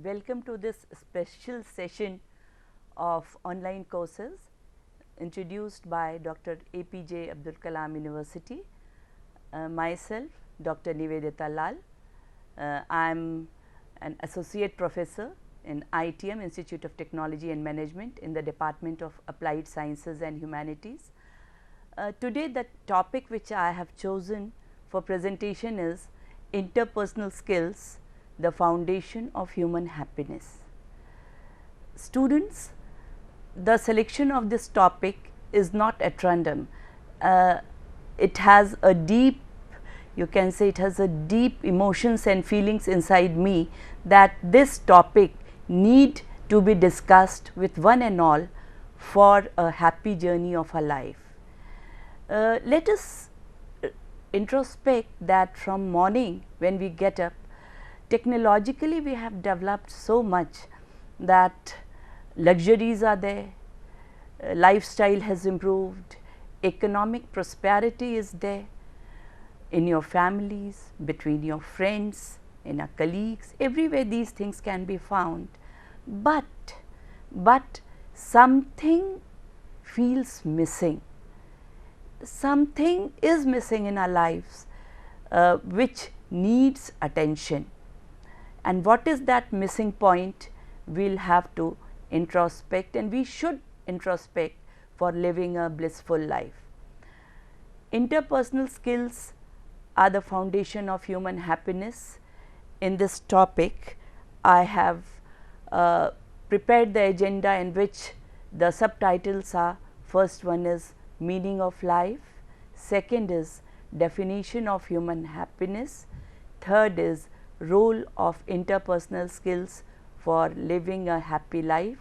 Welcome to this special session of online courses introduced by Dr. APJ Abdul Kalam University. Myself, Dr. Nivedita Lal. I am an associate professor in ITM, Institute of Technology and Management, in the Department of Applied Sciences and Humanities. Today the topic which I have chosen for presentation is interpersonal skills, the foundation of human happiness. Students, the selection of this topic is not at random. It has a deep, you can say it has a deep emotions and feelings inside me that this topic need to be discussed with one and all for a happy journey of our life. Let us introspect that from morning when we get up, technologically we have developed so much that luxuries are there, lifestyle has improved, economic prosperity is there in your families, between your friends, in our colleagues, everywhere these things can be found. But something feels missing. Something is missing in our lives which needs attention. And what is that missing point? We will have to introspect, and we should introspect for living a blissful life. Interpersonal skills are the foundation of human happiness. In this topic, I have prepared the agenda in which the subtitles are: first one is meaning of life, second is definition of human happiness, third is role of interpersonal skills for living a happy life.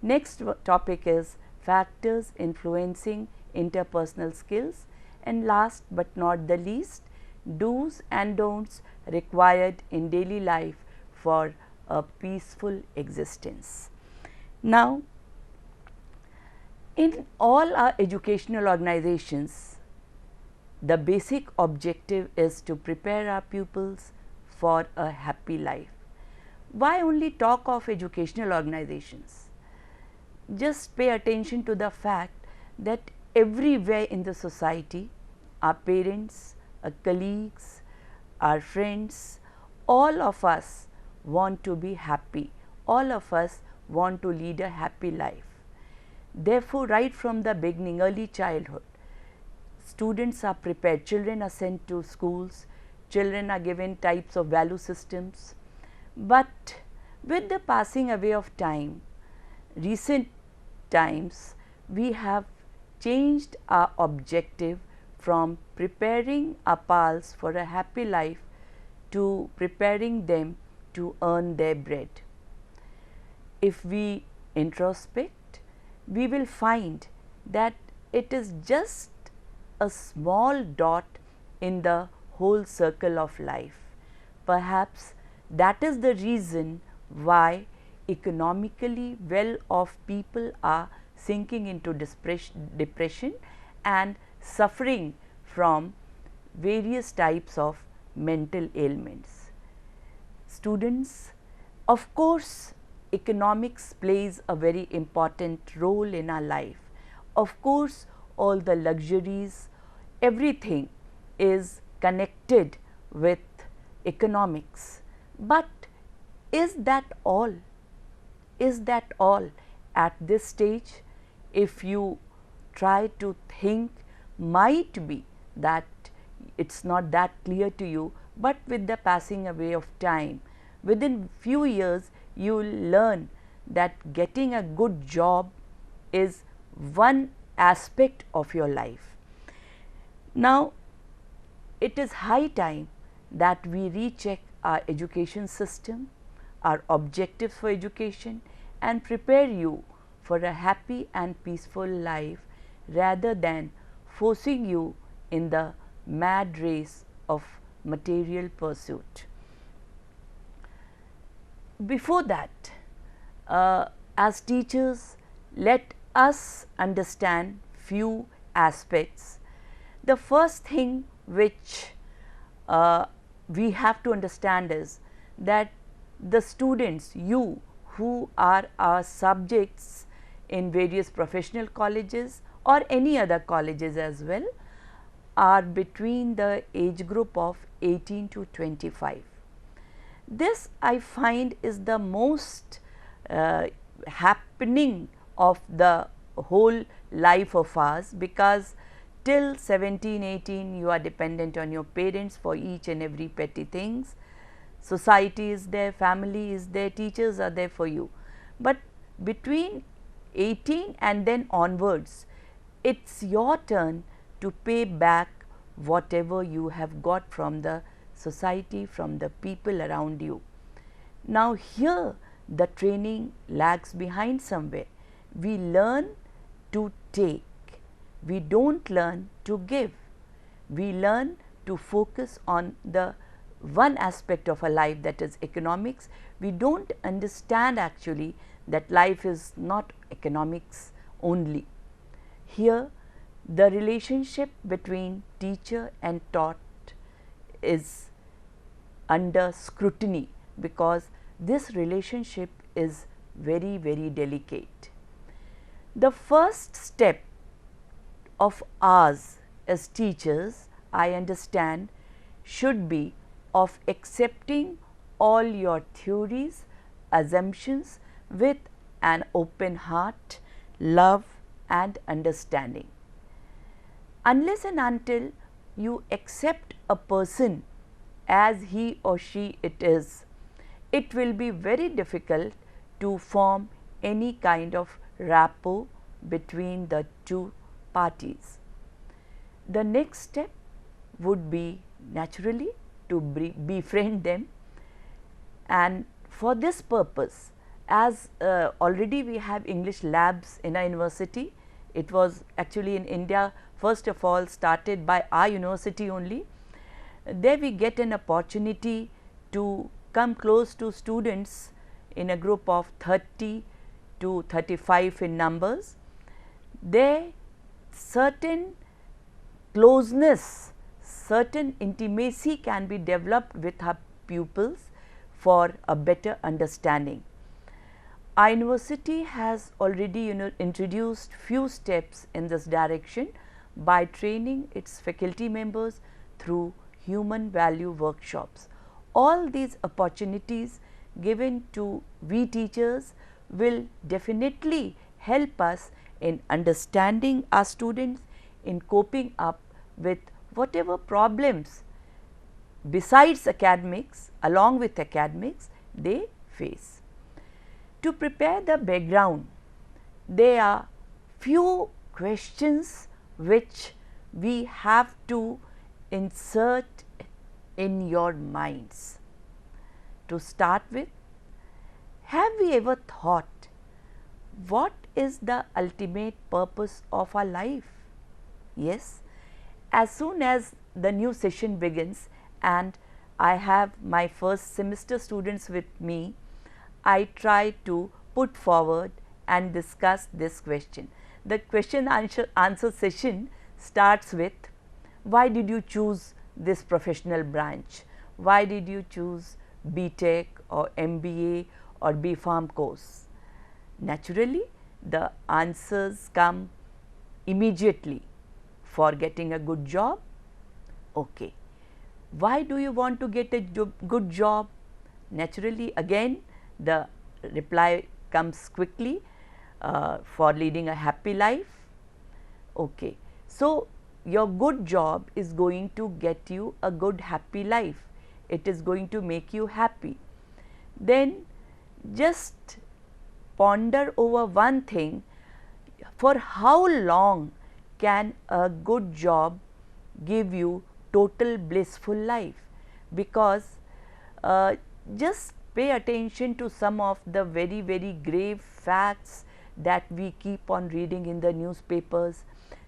Next topic is factors influencing interpersonal skills, and last but not the least, do's and don'ts required in daily life for a peaceful existence. Now, in all our educational organizations, the basic objective is to prepare our pupils for a happy life. Why only talk of educational organizations? Just pay attention to the fact that everywhere in the society, our parents, our colleagues, our friends, all of us want to be happy, all of us want to lead a happy life. Therefore, right from the beginning, early childhood, students are prepared, children are sent to schools, children are given types of value systems. But with the passing away of time, recent times, we have changed our objective from preparing our pals for a happy life to preparing them to earn their bread. If we introspect, we will find that it is just a small dot in the whole circle of life. Perhaps that is the reason why economically well off people are sinking into depression and suffering from various types of mental ailments. Students, of course, economics plays a very important role in our life. Of course, all the luxuries, everything is connected with economics. But is that all? Is that all at this stage? If you try to think, might be that it's not that clear to you, but with the passing away of time, within few years, you will learn that getting a good job is one aspect of your life. Now, it is high time that we recheck our education system, our objectives for education, and prepare you for a happy and peaceful life rather than forcing you in the mad race of material pursuit. Before that, as teachers, let us understand few aspects. The first thing which we have to understand is that the students, you who are our subjects in various professional colleges or any other colleges as well, are between the age group of 18 to 25. This I find is the most happening of the whole life of ours, because till 17, 18 you are dependent on your parents for each and every petty things. Society is there, family is there, teachers are there for you. But between 18 and then onwards, it's your turn to pay back whatever you have got from the society, from the people around you. Now, here the training lags behind somewhere. We learn to take, we do not learn to give. We learn to focus on the one aspect of a life, that is economics. We do not understand actually that life is not economics only. Here the relationship between teacher and taught is under scrutiny, because this relationship is very, very delicate. The first step of ours as teachers, I understand, should be of accepting all your theories, assumptions with an open heart, love and understanding. Unless and until you accept a person as he or she it is, it will be very difficult to form any kind of rapport between the two parties. The next step would be naturally to befriend them, and for this purpose, as already we have English labs in our university. It was actually in India first of all started by our university only. There we get an opportunity to come close to students in a group of 30 to 35 in numbers. There certain closeness, certain intimacy can be developed with our pupils for a better understanding. Our university has already introduced few steps in this direction by training its faculty members through human value workshops. All these opportunities given to we teachers will definitely help us in understanding our students, in coping up with whatever problems besides academics, along with academics, they face. To prepare the background, there are few questions which we have to insert in your minds. To start with, have we ever thought what is the ultimate purpose of our life? Yes, as soon as the new session begins and I have my first semester students with me, I try to put forward and discuss this question. The question answer session starts with, why did you choose this professional branch? Why did you choose BTech or MBA or B.Pharm course? Naturally, the answers come immediately. For getting a good job? Okay. Why do you want to get a good job? Naturally, again the reply comes quickly, for leading a happy life. Okay. So, your good job is going to get you a good happy life, it is going to make you happy. Then just ponder over one thing, for how long can a good job give you total blissful life? Because just pay attention to some of the very, very grave facts that we keep on reading in the newspapers.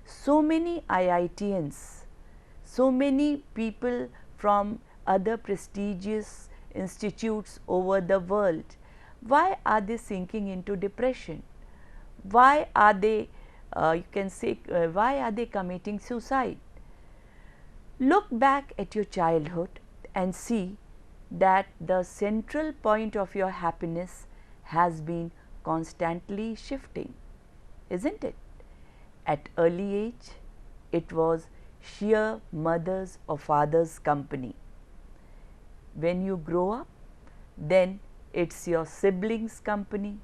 So many IITians, so many people from other prestigious institutes over the world, why are they sinking into depression? Why are they, you can say, why are they committing suicide? Look back at your childhood and see that the central point of your happiness has been constantly shifting, isn't it? At early age, it was sheer mother's or father's company. When you grow up, then it's your siblings' company.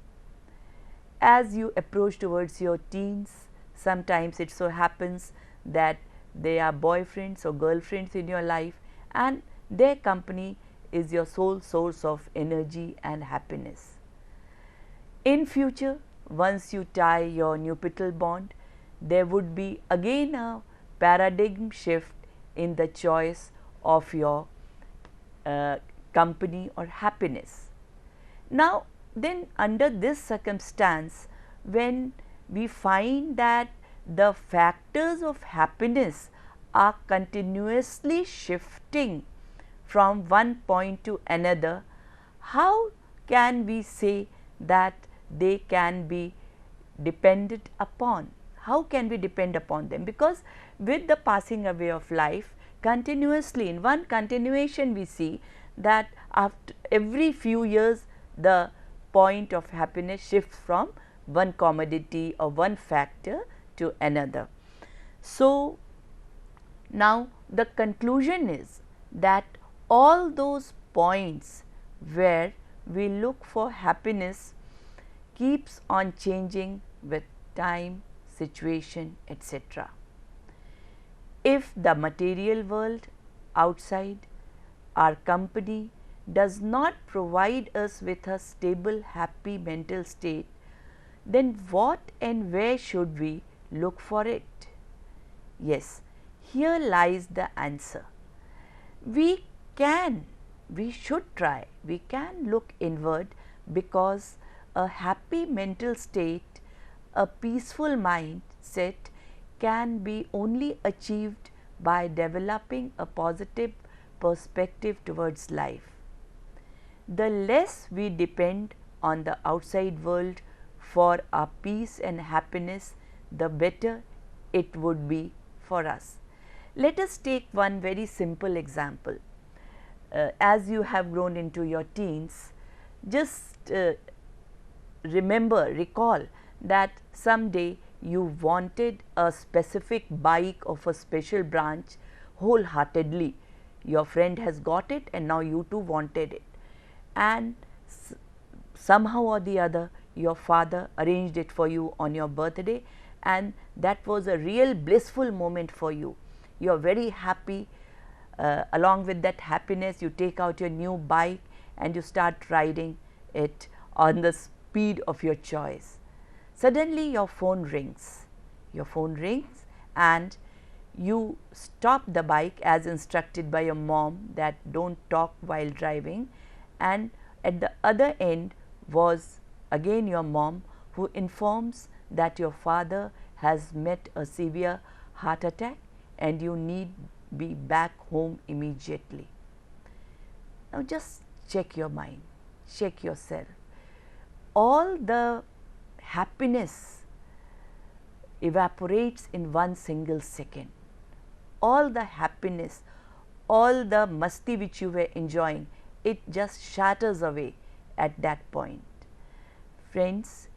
As you approach towards your teens, sometimes it so happens that they are boyfriends or girlfriends in your life, and their company is your sole source of energy and happiness. In future, once you tie your nuptial bond, there would be again a paradigm shift in the choice of your company or happiness. Now, then under this circumstance, when we find that the factors of happiness are continuously shifting from one point to another, how can we say that they can be depended upon? How can we depend upon them? Because with the passing away of life, continuously in one continuation we see that after every few years the point of happiness shifts from one commodity or one factor to another. So, now the conclusion is that all those points where we look for happiness keeps on changing with time, situation, etc. If the material world outside our company does not provide us with a stable, happy mental state, then what and where should we look for it? Yes, here lies the answer. We should try, we can look inward, because a happy mental state, a peaceful mindset can be only achieved by developing a positive perspective towards life. The less we depend on the outside world for our peace and happiness, the better it would be for us. Let us take one very simple example. As you have grown into your teens, just recall that someday you wanted a specific bike of a special branch wholeheartedly. Your friend has got it and now you too wanted it, and somehow or the other your father arranged it for you on your birthday, and that was a real blissful moment for you. You are very happy. Along with that happiness, you take out your new bike and you start riding it on the speed of your choice. Suddenly your phone rings, and you stop the bike as instructed by your mom that don't talk while driving, and at the other end was again your mom, who informs that your father has met a severe heart attack and you need be back home immediately. Now just check your mind, check yourself. All the happiness evaporates in one single second. All the happiness, all the masti which you were enjoying, it just shatters away at that point. Friends,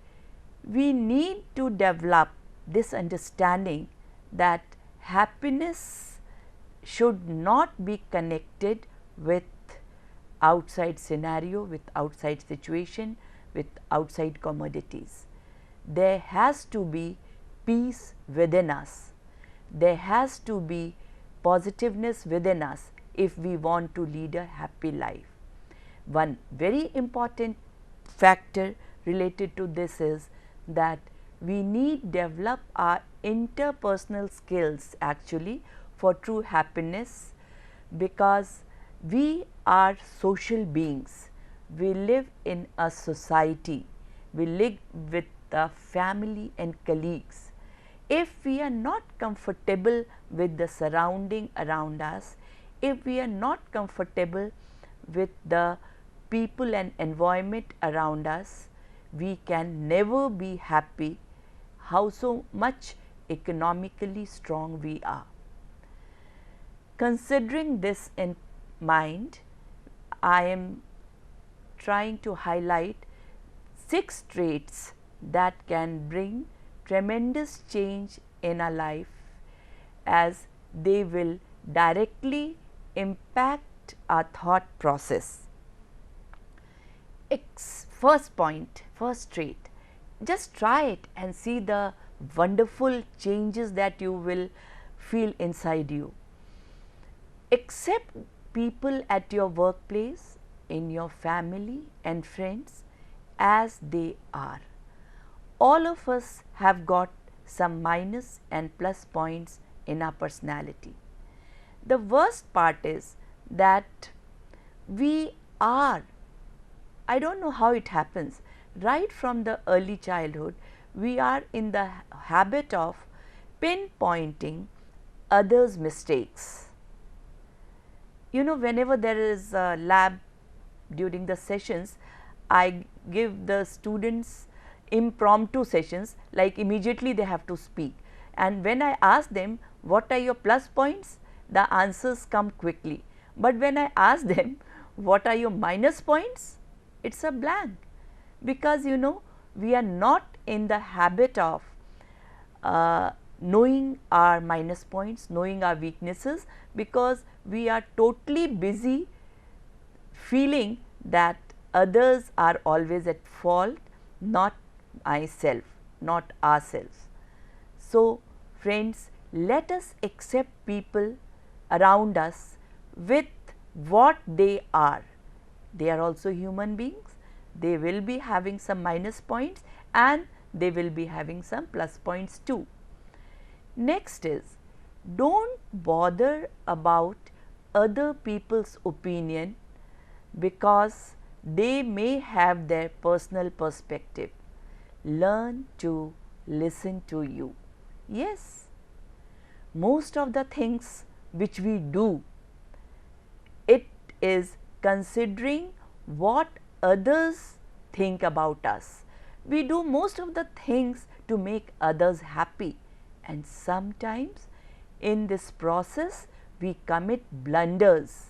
we need to develop this understanding that happiness should not be connected with outside scenario, with outside situation, with outside commodities. There has to be peace within us. There has to be positiveness within us if we want to lead a happy life. One very important factor related to this is that we need develop our interpersonal skills actually for true happiness, because we are social beings. We live in a society, we live with the family and colleagues. If we are not comfortable with the surrounding around us, if we are not comfortable with the people and environment around us, we can never be happy, how so much economically strong we are. Considering this in mind, I am trying to highlight 6 traits that can bring tremendous change in our life, as they will directly impact our thought process. First point, first trait, just try it and see the wonderful changes that you will feel inside you. Accept people at your workplace, in your family and friends as they are. All of us have got some minus and plus points in our personality. The worst part is that we are, I don't know how it happens, right from the early childhood, we are in the habit of pinpointing others' mistakes. You know, whenever there is a lab during the sessions, I give the students impromptu sessions, like immediately they have to speak, and when I ask them what are your plus points, the answers come quickly, but when I ask them what are your minus points, it is a blank, because you know we are not in the habit of knowing our minus points, knowing our weaknesses, because we are totally busy feeling that others are always at fault, not myself, not ourselves. So, friends, let us accept people around us with what they are. They are also human beings, they will be having some minus points and they will be having some plus points too. Next is, don't bother about other people's opinion, because they may have their personal perspective. Learn to listen to you. Yes, most of the things which we do, it is considering what others think about us. We do most of the things to make others happy, and sometimes in this process we commit blunders.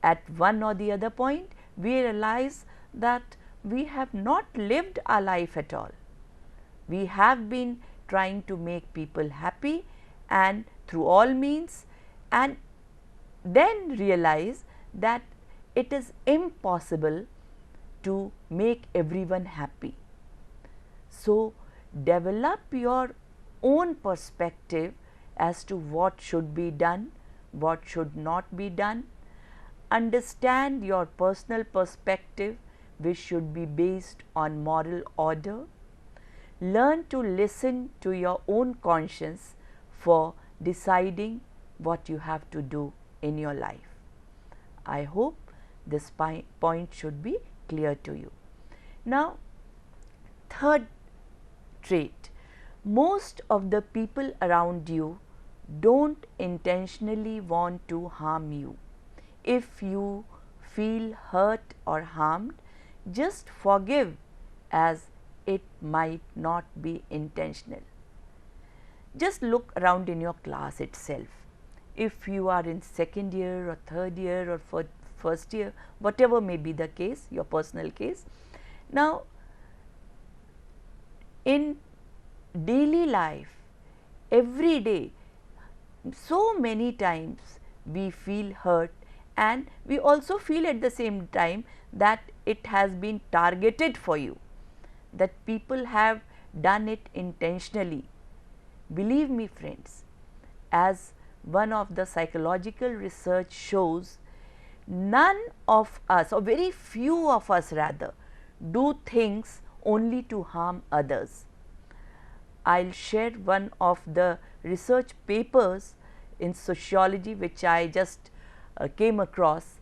At one or the other point, we realize that we have not lived our life at all. We have been trying to make people happy and through all means, and then realize that it is impossible to make everyone happy. So, develop your own perspective as to what should be done, what should not be done. Understand your personal perspective, which should be based on moral order. Learn to listen to your own conscience for deciding what you have to do in your life. I hope this point should be clear to you. Now, third trait, most of the people around you don't intentionally want to harm you. If you feel hurt or harmed, just forgive, as it might not be intentional. Just look around in your class itself. If you are in second year or third year or first year, whatever may be the case, your personal case. Now, in daily life, every day, so many times we feel hurt, and we also feel at the same time that it has been targeted for you, that people have done it intentionally. Believe me friends, as one of the psychological research shows, none of us, or very few of us rather, do things only to harm others. I will share one of the research papers in sociology which I just came across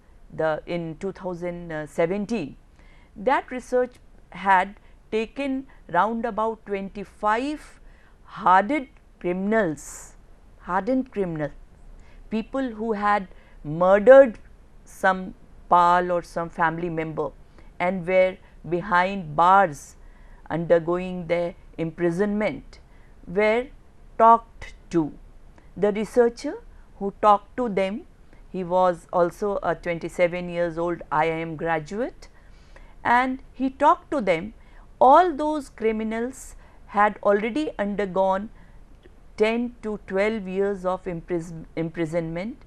in 2017. That research had taken round about 25 hardened criminals, people who had murdered some pal or some family member and were behind bars undergoing their imprisonment, were talked to. The researcher who talked to them He was also a 27 years old IIM graduate, and he talked to them. All those criminals had already undergone 10 to 12 years of imprisonment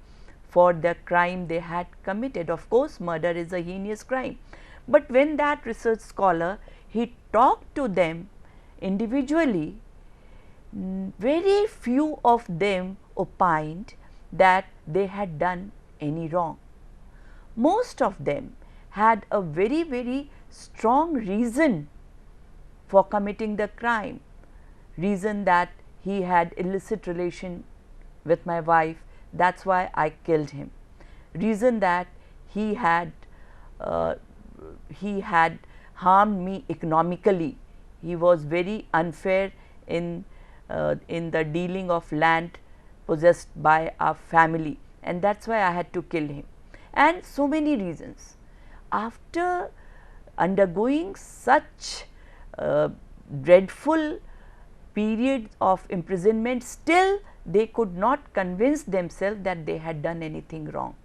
for the crime they had committed. Of course, murder is a heinous crime, but when that research scholar, he talked to them individually, very few of them opined that they had done any wrong. Most of them had a very strong reason for committing the crime. Reason that he had illicit relation with my wife, that's why I killed him. Reason that he had harmed me economically. He was very unfair in the dealing of land possessed by our family, and that's why I had to kill him, and so many reasons. After undergoing such dreadful period of imprisonment, still they could not convince themselves that they had done anything wrong.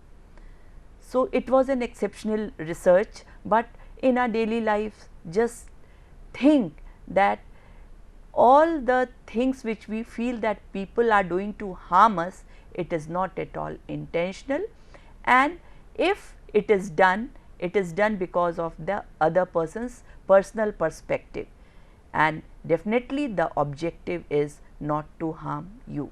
So, it was an exceptional research, but in our daily life, just think that all the things which we feel that people are doing to harm us, it is not at all intentional, and if it is done because of the other person's personal perspective, and definitely the objective is not to harm you.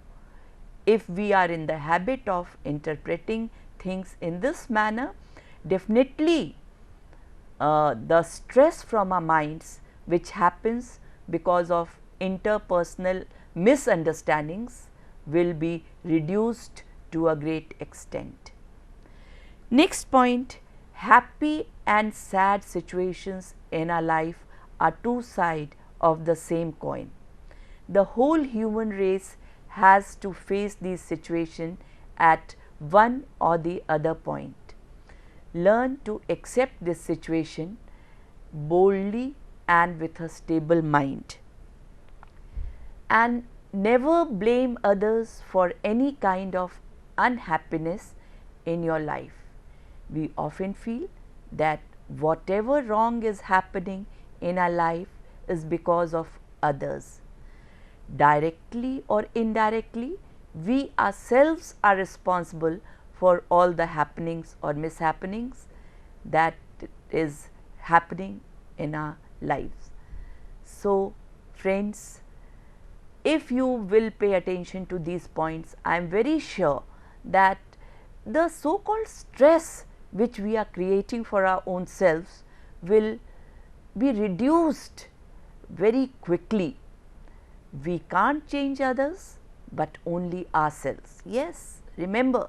If we are in the habit of interpreting things in this manner, definitely the stress from our minds which happens because of interpersonal misunderstandings will be reduced to a great extent. Next point, happy and sad situations in our life are two sides of the same coin. The whole human race has to face these situations at one or the other point. Learn to accept this situation boldly and with a stable mind, and never blame others for any kind of unhappiness in your life. We often feel that whatever wrong is happening in our life is because of others. Directly or indirectly, we ourselves are responsible for all the happenings or mishappenings that is happening in our lives. So, friends, if you will pay attention to these points, I am very sure that the so called stress which we are creating for our own selves will be reduced very quickly. We can't change others, but only ourselves. Yes, remember,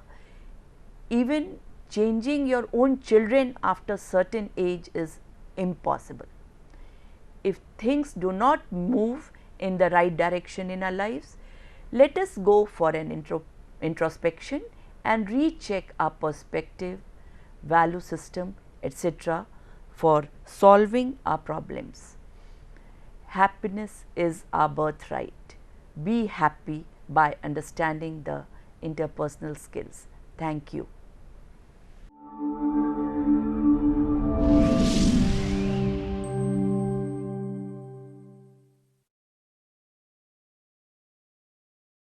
even changing your own children after certain age is impossible. If things do not move in the right direction in our lives, let us go for an introspection and recheck our perspective, value system, etc. for solving our problems. Happiness is our birthright. Be happy by understanding the interpersonal skills. Thank you.